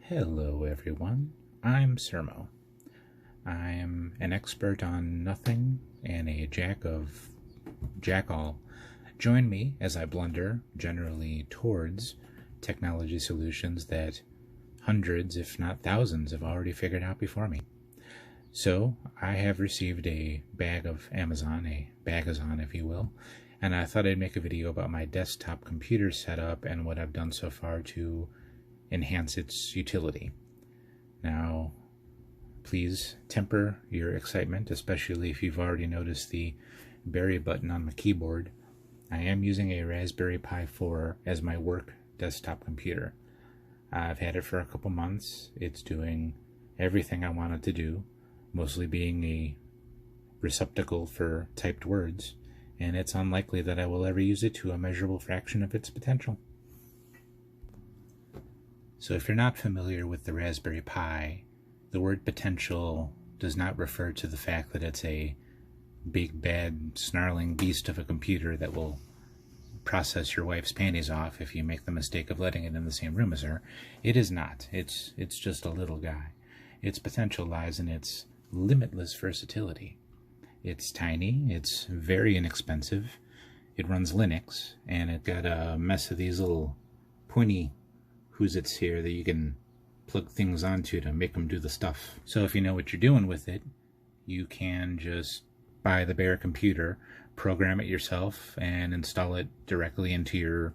Hello everyone, I'm Cermo. I'm an expert on nothing and a jack-all. Join me as I blunder generally towards technology solutions that hundreds, if not thousands, have already figured out before me. So I have received a bag of Amazon, a bagazon if you will, and I thought I'd make a video about my desktop computer setup and what I've done so far to enhance its utility. Now, please temper your excitement, especially if you've already noticed the Berry button on my keyboard. I am using a Raspberry Pi 4 as my work desktop computer. I've had it for a couple months. It's doing everything I want it to do, mostly being a receptacle for typed words, and it's unlikely that I will ever use it to a measurable fraction of its potential. So if you're not familiar with the Raspberry Pi, the word potential does not refer to the fact that it's a big, bad, snarling beast of a computer that will process your wife's panties off if you make the mistake of letting it in the same room as her. It is not. It's just a little guy. Its potential lies in its limitless versatility. It's tiny, it's very inexpensive, it runs Linux, and it's got a mess of these little pointy who's-its here that you can plug things onto to make them do the stuff. So if you know what you're doing with it, you can just buy the bare computer, program it yourself, and install it directly into your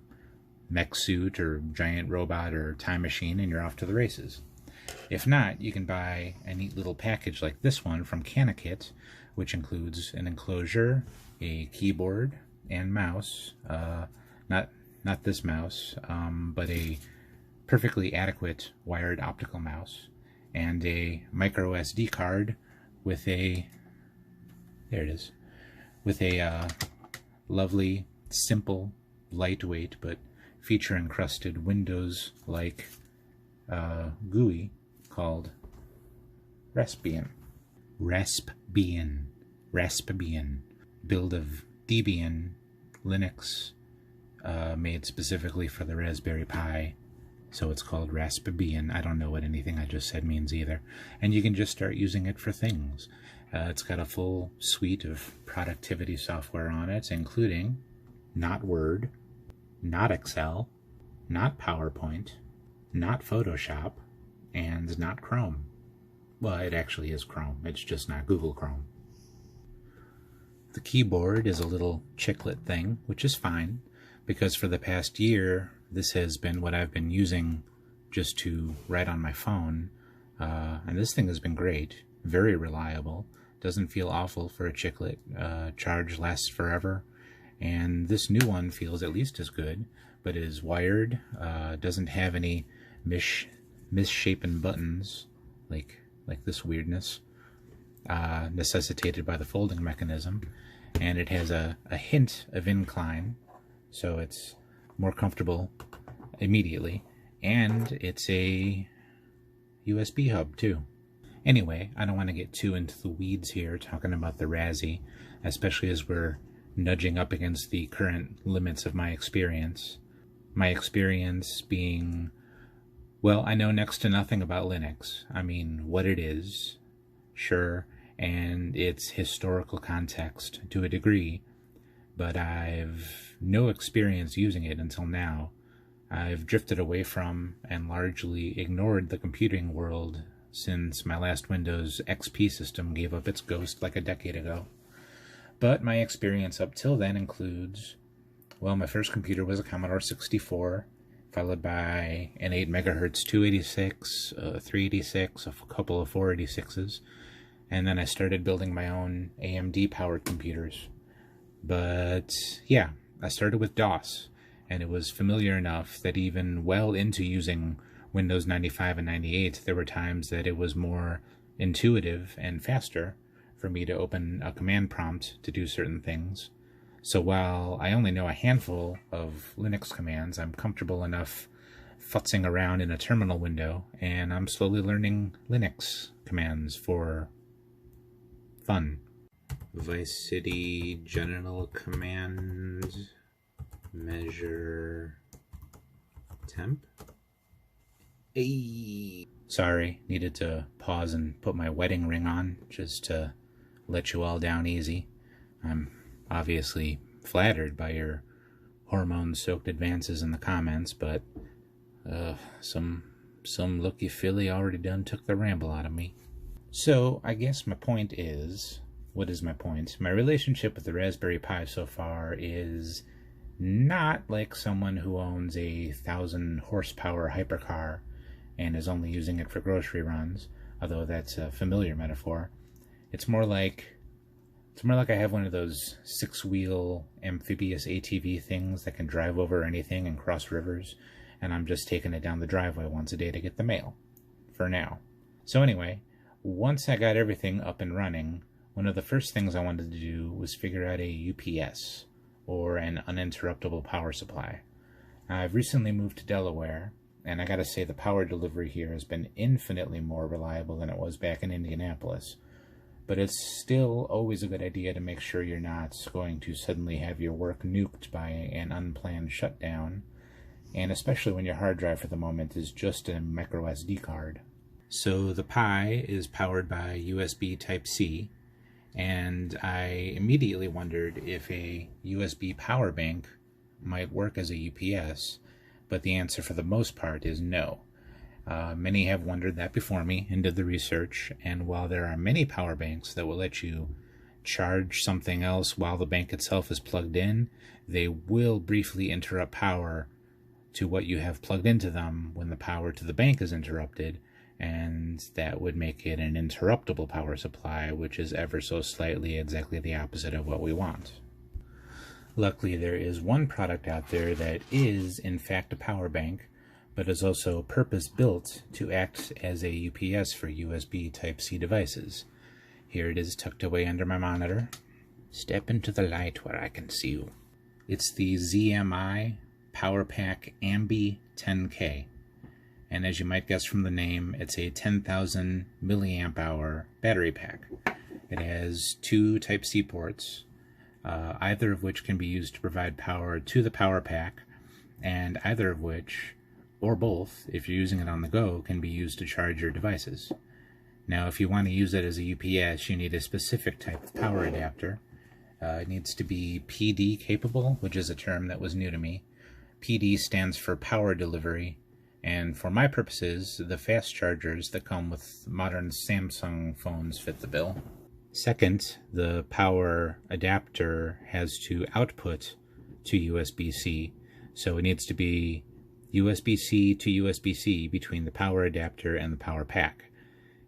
mech suit or giant robot or time machine, and you're off to the races. If not, you can buy a neat little package like this one from CanaKit, which includes an enclosure, a keyboard and mouse, not this mouse, but a perfectly adequate wired optical mouse, and a micro SD card with a, there it is, with a lovely, simple, lightweight, but feature-encrusted Windows-like GUI called Raspbian. Build of Debian Linux, made specifically for the Raspberry Pi. So it's called Raspbian. I don't know what anything I just said means either. And you can just start using it for things. It's got a full suite of productivity software on it, including not Word, not Excel, not PowerPoint, not Photoshop, and not Chrome. Well, it actually is Chrome. It's just not Google Chrome. The keyboard is a little chiclet thing, which is fine, because for the past year, this has been what I've been using just to write on my phone, and this thing has been great, very reliable, doesn't feel awful for a chiclet, charge lasts forever, and this new one feels at least as good, but is wired, doesn't have any misshapen buttons, like this weirdness, necessitated by the folding mechanism, and it has a hint of incline, so it's more comfortable immediately, and it's a USB hub too. Anyway, I don't want to get too into the weeds here talking about the Razzie, especially as we're nudging up against the current limits of my experience. My experience being, well, I know next to nothing about Linux. I mean, what it is, sure, and its historical context to a degree, but I've no experience using it until now. I've drifted away from and largely ignored the computing world since my last Windows XP system gave up its ghost like a decade ago. But my experience up till then includes, well, my first computer was a Commodore 64, followed by an 8 megahertz 286, 386, a couple of 486s, and then I started building my own AMD-powered computers. But yeah, I started with DOS, and it was familiar enough that even well into using Windows 95 and 98, there were times that it was more intuitive and faster for me to open a command prompt to do certain things. So while I only know a handful of Linux commands, I'm comfortable enough futzing around in a terminal window, and I'm slowly learning Linux commands for fun. Vice City General Command, measure temp. Hey. Sorry, needed to pause and put my wedding ring on just to let you all down easy. I'm obviously flattered by your hormone-soaked advances in the comments, but some looky filly already done took the ramble out of me. So I guess my point is, what is my point? My relationship with the Raspberry Pi so far is not like someone who owns a 1,000 horsepower hypercar and is only using it for grocery runs, although that's a familiar metaphor. It's more like I have one of those 6-wheel amphibious ATV things that can drive over anything and cross rivers, and I'm just taking it down the driveway once a day to get the mail, for now. So anyway, once I got everything up and running, one of the first things I wanted to do was figure out a UPS, or an uninterruptible power supply. I've recently moved to Delaware, and I gotta say the power delivery here has been infinitely more reliable than it was back in Indianapolis. But it's still always a good idea to make sure you're not going to suddenly have your work nuked by an unplanned shutdown, and especially when your hard drive for the moment is just a micro SD card. So the Pi is powered by USB Type-C, and I immediately wondered if a USB power bank might work as a UPS, but the answer for the most part is no. Many have wondered that before me and did the research, and while there are many power banks that will let you charge something else while the bank itself is plugged in, they will briefly interrupt power to what you have plugged into them when the power to the bank is interrupted, and that would make it an interruptible power supply, which is ever so slightly exactly the opposite of what we want. Luckily, there is one product out there that is, in fact, a power bank, but is also purpose-built to act as a UPS for USB Type-C devices. Here it is tucked away under my monitor. Step into the light where I can see you. It's the ZMI PowerPack Ambi 10K. And as you might guess from the name, it's a 10,000 milliamp hour battery pack. It has 2 Type-C ports, either of which can be used to provide power to the power pack, and either of which, or both, if you're using it on the go, can be used to charge your devices. Now, if you want to use it as a UPS, you need a specific type of power adapter. It needs to be PD capable, which is a term that was new to me. PD stands for power delivery, and for my purposes, the fast chargers that come with modern Samsung phones fit the bill. Second, the power adapter has to output to USB-C, so it needs to be USB-C to USB-C between the power adapter and the power pack.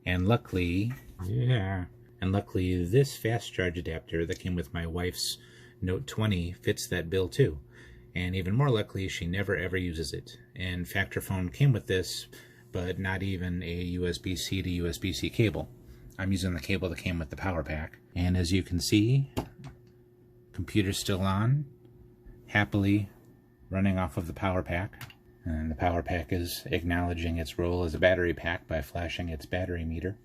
And luckily, this fast charge adapter that came with my wife's Note 20 fits that bill too. And even more luckily, she never ever uses it. In fact, her phone came with this, but not even a USB-C to USB-C cable. I'm using the cable that came with the power pack. And as you can see, computer's still on, happily running off of the power pack. And the power pack is acknowledging its role as a battery pack by flashing its battery meter.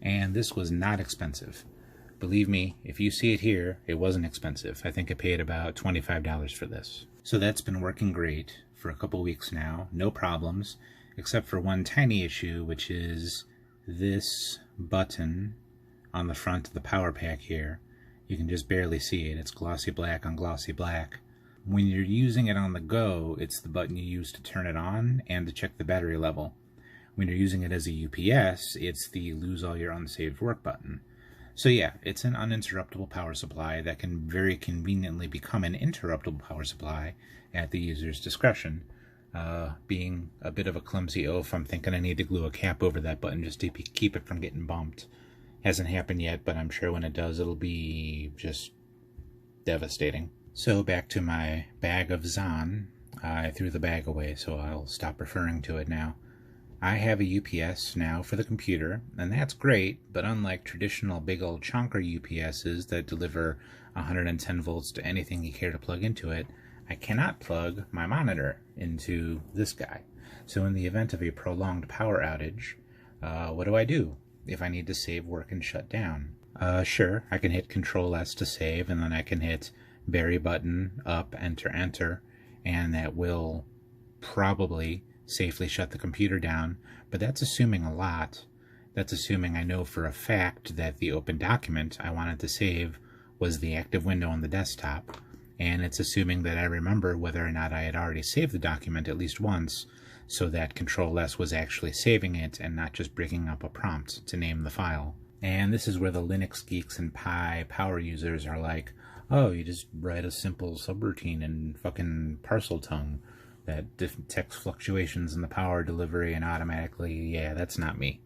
And this was not expensive. Believe me, if you see it here, it wasn't expensive. I think I paid about $25 for this. So that's been working great for a couple weeks now. No problems, except for one tiny issue, which is this button on the front of the power pack here. You can just barely see it. It's glossy black on glossy black. When you're using it on the go, it's the button you use to turn it on and to check the battery level. When you're using it as a UPS, it's the lose all your unsaved work button. So yeah, it's an uninterruptible power supply that can very conveniently become an interruptible power supply at the user's discretion. Being a bit of a clumsy oaf, I'm thinking I need to glue a cap over that button just to keep it from getting bumped. Hasn't happened yet, but I'm sure when it does, it'll be just devastating. So back to my bag of Zahn. I threw the bag away, so I'll stop referring to it now. I have a UPS now for the computer, and that's great, but unlike traditional big old chonker UPSs that deliver 110 volts to anything you care to plug into it, I cannot plug my monitor into this guy. So in the event of a prolonged power outage, what do if I need to save work and shut down? Sure, I can hit Control-S to save, and then I can hit bury button, up, enter, enter, and that will probably safely shut the computer down, but that's assuming a lot. That's assuming I know for a fact that the open document I wanted to save was the active window on the desktop, and it's assuming that I remember whether or not I had already saved the document at least once, so that Control-S was actually saving it and not just bringing up a prompt to name the file. And this is where the Linux geeks and Pi power users are like, oh, you just write a simple subroutine in fucking parcel tongue that detects fluctuations in the power delivery and automatically, yeah, that's not me.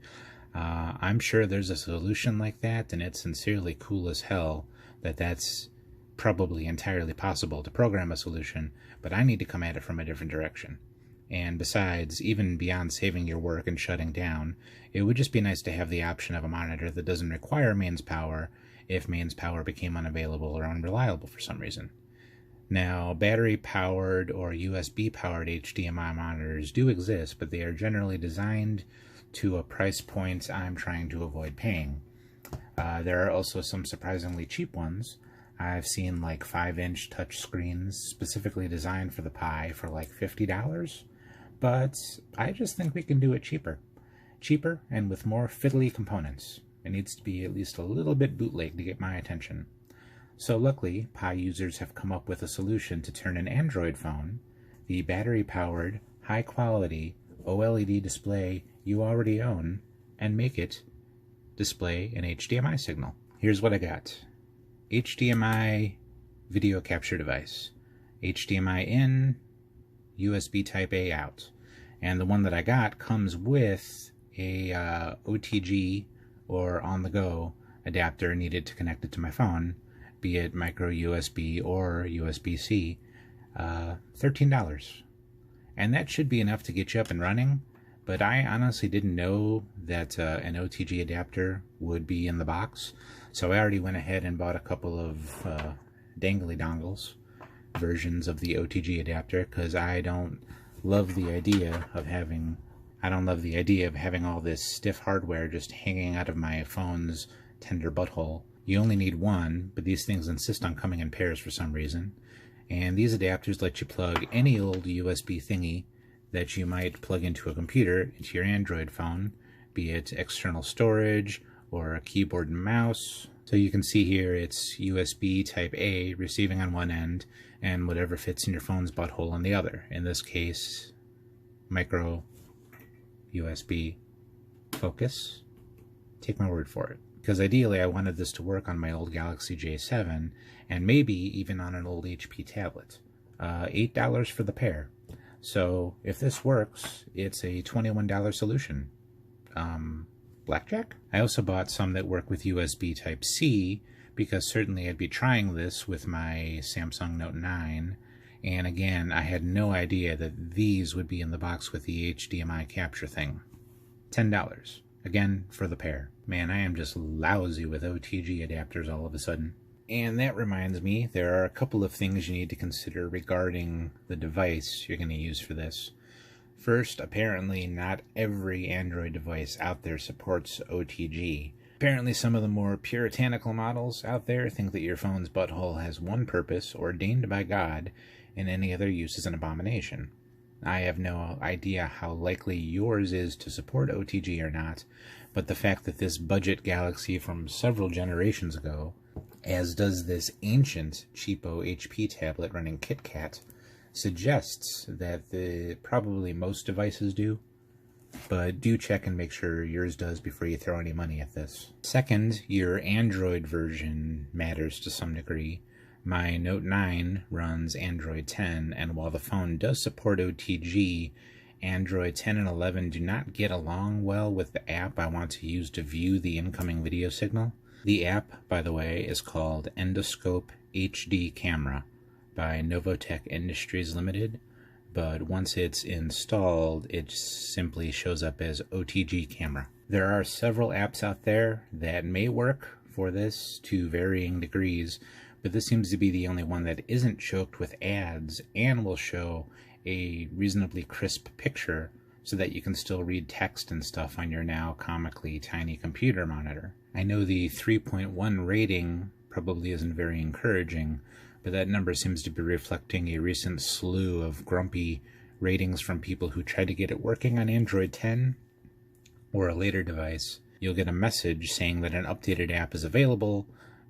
I'm sure there's a solution like that, and it's sincerely cool as hell that that's probably entirely possible to program a solution, but I need to come at it from a different direction. And besides, even beyond saving your work and shutting down, it would just be nice to have the option of a monitor that doesn't require mains power if mains power became unavailable or unreliable for some reason. Now, battery-powered or USB-powered HDMI monitors do exist, but they are generally designed to a price point I'm trying to avoid paying. There are also some surprisingly cheap ones. I've seen like 5-inch touch screens specifically designed for the Pi for like $50, but I just think we can do it cheaper. Cheaper and with more fiddly components. It needs to be at least a little bit bootleg to get my attention. So luckily, Pi users have come up with a solution to turn an Android phone, the battery-powered, high-quality OLED display you already own, and make it display an HDMI signal. Here's what I got. HDMI video capture device. HDMI in, USB Type-A out. And the one that I got comes with a OTG or on-the-go adapter needed to connect it to my phone, be it micro USB or USB-C, $13. And that should be enough to get you up and running, but I honestly didn't know that an OTG adapter would be in the box, so I already went ahead and bought a couple of dangly dongles versions of the OTG adapter, because I don't love the idea of having all this stiff hardware just hanging out of my phone's tender butthole. You only need one, but these things insist on coming in pairs for some reason. And these adapters let you plug any old USB thingy that you might plug into a computer into your Android phone, be it external storage or a keyboard and mouse. So you can see here it's USB Type-A receiving on one end and whatever fits in your phone's butthole on the other. In this case, micro USB focus. Take my word for it. Because ideally I wanted this to work on my old Galaxy J7 and maybe even on an old HP tablet. $8 for the pair. So if this works, it's a $21 solution. Blackjack? I also bought some that work with USB Type-C because certainly I'd be trying this with my Samsung Note 9. And again, I had no idea that these would be in the box with the HDMI capture thing. $10. Again, for the pair. Man, I am just lousy with OTG adapters all of a sudden. And that reminds me, there are a couple of things you need to consider regarding the device you're going to use for this. First, apparently not every Android device out there supports OTG. Apparently some of the more puritanical models out there think that your phone's butthole has one purpose, ordained by God, and any other use is an abomination. I have no idea how likely yours is to support OTG or not, but the fact that this budget Galaxy from several generations ago, as does this ancient cheapo HP tablet running KitKat, suggests that probably most devices do, but do check and make sure yours does before you throw any money at this. Second, your Android version matters to some degree. My Note 9 runs Android 10, and while the phone does support OTG, Android 10 and 11 do not get along well with the app I want to use to view the incoming video signal. The app, by the way, is called Endoscope HD Camera by Novotech Industries Limited, but once it's installed, it simply shows up as OTG Camera. There are several apps out there that may work for this to varying degrees, but this seems to be the only one that isn't choked with ads and will show a reasonably crisp picture so that you can still read text and stuff on your now comically tiny computer monitor. I know the 3.1 rating probably isn't very encouraging, but that number seems to be reflecting a recent slew of grumpy ratings from people who tried to get it working on Android 10 or a later device, you'll get a message saying that an updated app is available,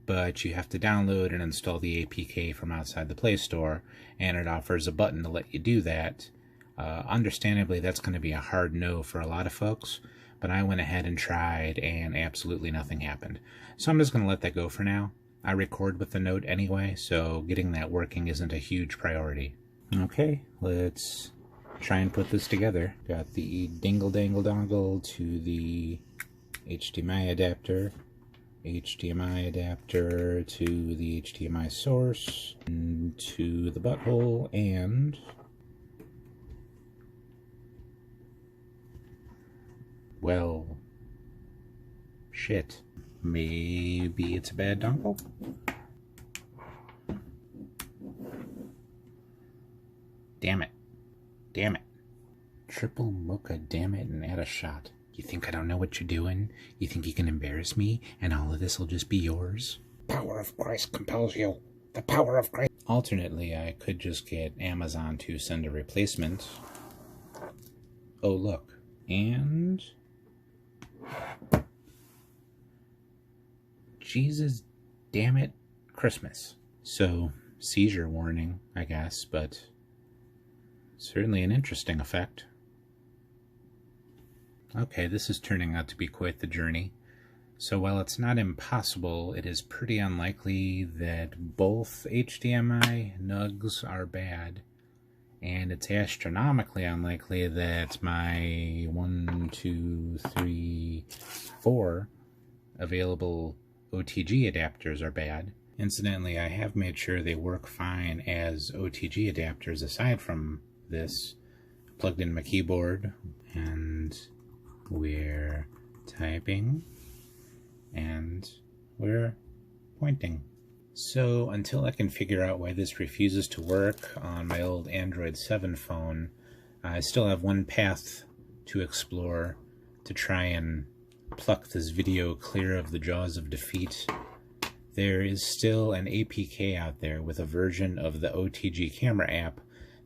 but you have to download and install the APK from outside the Play Store, and it offers a button to let you do that. Understandably, that's going to be a hard no for a lot of folks, but I went ahead and tried, and absolutely nothing happened. So I'm just going to let that go for now. I record with the Note anyway, so getting that working isn't a huge priority. Okay, let's try and put this together. Got the dingle-dangle dongle to the HDMI adapter, HDMI adapter to the HDMI source, and to the butthole, and well, shit. Maybe it's a bad dongle? Damn it. Damn it. Triple mocha, damn it, and add a shot. You think I don't know what you're doing? You think you can embarrass me, and all of this will just be yours? Power of Christ compels you. The power of Christ. Alternately, I could just get Amazon to send a replacement. Oh, look. And Jesus damn it, Christmas. So, seizure warning, I guess, but certainly an interesting effect. Okay, this is turning out to be quite the journey. So while it's not impossible, it is pretty unlikely that both HDMI nugs are bad, and it's astronomically unlikely that my 1, 2, 3, 4 available OTG adapters are bad. Incidentally, I have made sure they work fine as OTG adapters aside from this. Plugged in my keyboard, and we're typing, and we're pointing. So until I can figure out why this refuses to work on my old Android 7 phone, I still have one path to explore to try and pluck this video clear of the jaws of defeat. There is still an APK out there with a version of the OTG camera app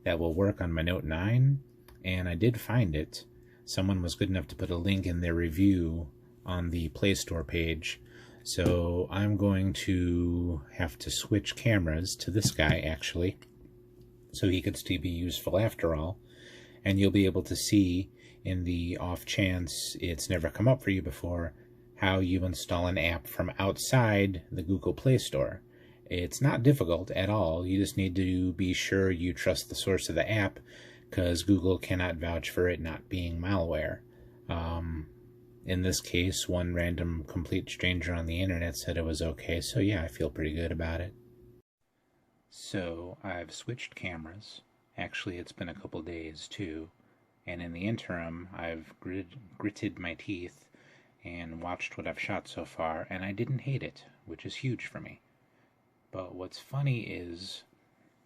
that will work on my Note 9, and I did find it. Someone was good enough to put a link in their review on the Play Store page, so I'm going to have to switch cameras to this guy, actually, so he could still be useful after all, and you'll be able to see, in the off chance it's never come up for you before, how you install an app from outside the Google Play Store. It's not difficult at all. You just need to be sure you trust the source of the app, because Google cannot vouch for it not being malware. In this case, one random complete stranger on the internet said it was okay, so yeah, I feel pretty good about it. So I've switched cameras. Actually, it's been a couple days too, and in the interim, I've gritted my teeth and watched what I've shot so far, and I didn't hate it, which is huge for me. But what's funny is,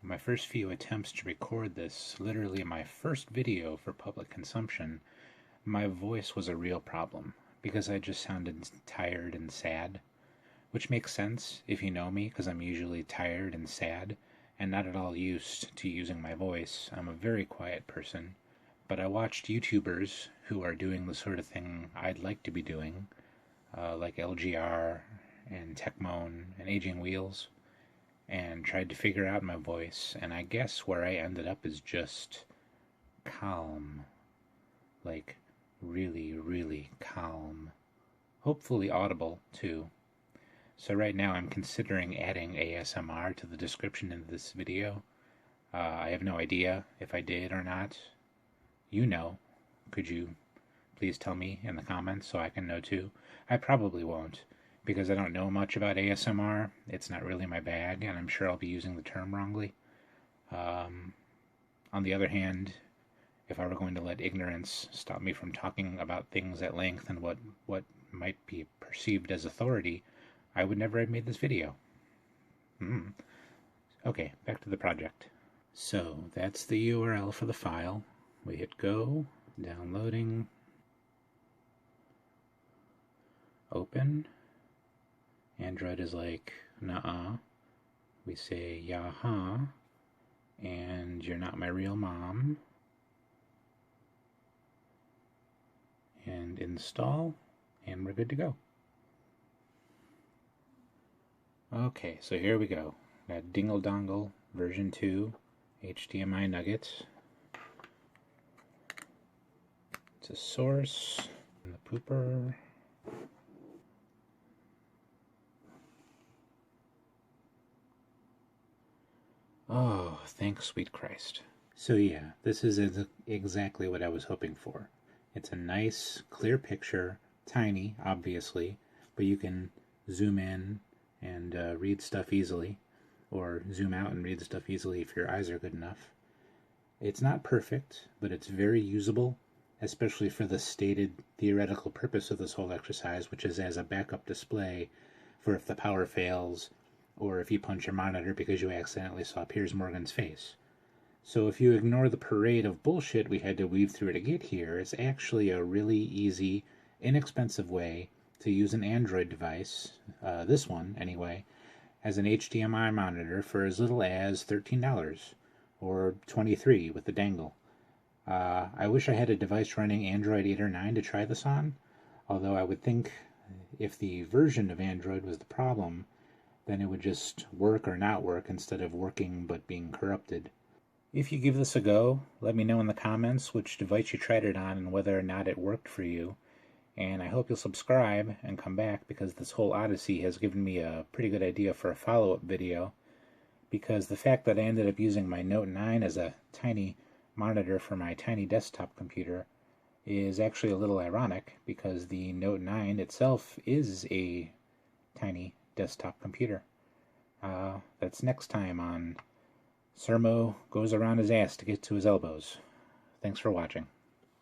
my first few attempts to record this, literally my first video for public consumption, my voice was a real problem, because I just sounded tired and sad, which makes sense if you know me, because I'm usually tired and sad, and not at all used to using my voice. I'm a very quiet person, but I watched YouTubers who are doing the sort of thing I'd like to be doing, like LGR and Techmoan and Aging Wheels, and tried to figure out my voice, and I guess where I ended up is just calm. Like, really, really calm. Hopefully audible, too. So right now I'm considering adding ASMR to the description of this video. I have no idea if I did or not. You know. Could you please tell me in the comments so I can know too? I probably won't, because I don't know much about ASMR. It's not really my bag, and I'm sure I'll be using the term wrongly. On the other hand, if I were going to let ignorance stop me from talking about things at length and what might be perceived as authority, I would never have made this video. Okay, back to the project. So, that's the URL for the file. We hit go, downloading, open. Android is like, nuh-uh. We say, yaha, and you're not my real mom. and install, and we're good to go. Okay, so here we go. Got Dingle Dongle version 2 HDMI nuggets. It's a source, and the pooper. Oh, thanks, sweet Christ. So yeah, this is exactly what I was hoping for. It's a nice, clear picture, tiny, obviously, but you can zoom in and read stuff easily, or zoom out and read stuff easily if your eyes are good enough. It's not perfect, but it's very usable, especially for the stated theoretical purpose of this whole exercise, which is as a backup display for if the power fails, or if you punch your monitor because you accidentally saw Piers Morgan's face. So if you ignore the parade of bullshit we had to weave through to get here, it's actually a really easy, inexpensive way to use an Android device, this one anyway, as an HDMI monitor for as little as $13, or $23 with the dangle. I wish I had a device running Android 8 or 9 to try this on, although I would think if the version of Android was the problem, then it would just work or not work instead of working but being corrupted. If you give this a go, let me know in the comments which device you tried it on and whether or not it worked for you. And I hope you'll subscribe and come back, because this whole odyssey has given me a pretty good idea for a follow-up video. Because the fact that I ended up using my Note 9 as a tiny monitor for my tiny desktop computer is actually a little ironic, because the Note 9 itself is a tiny desktop computer. That's next time on Cermo Goes Around His Ass to Get to His Elbows. Thanks for watching.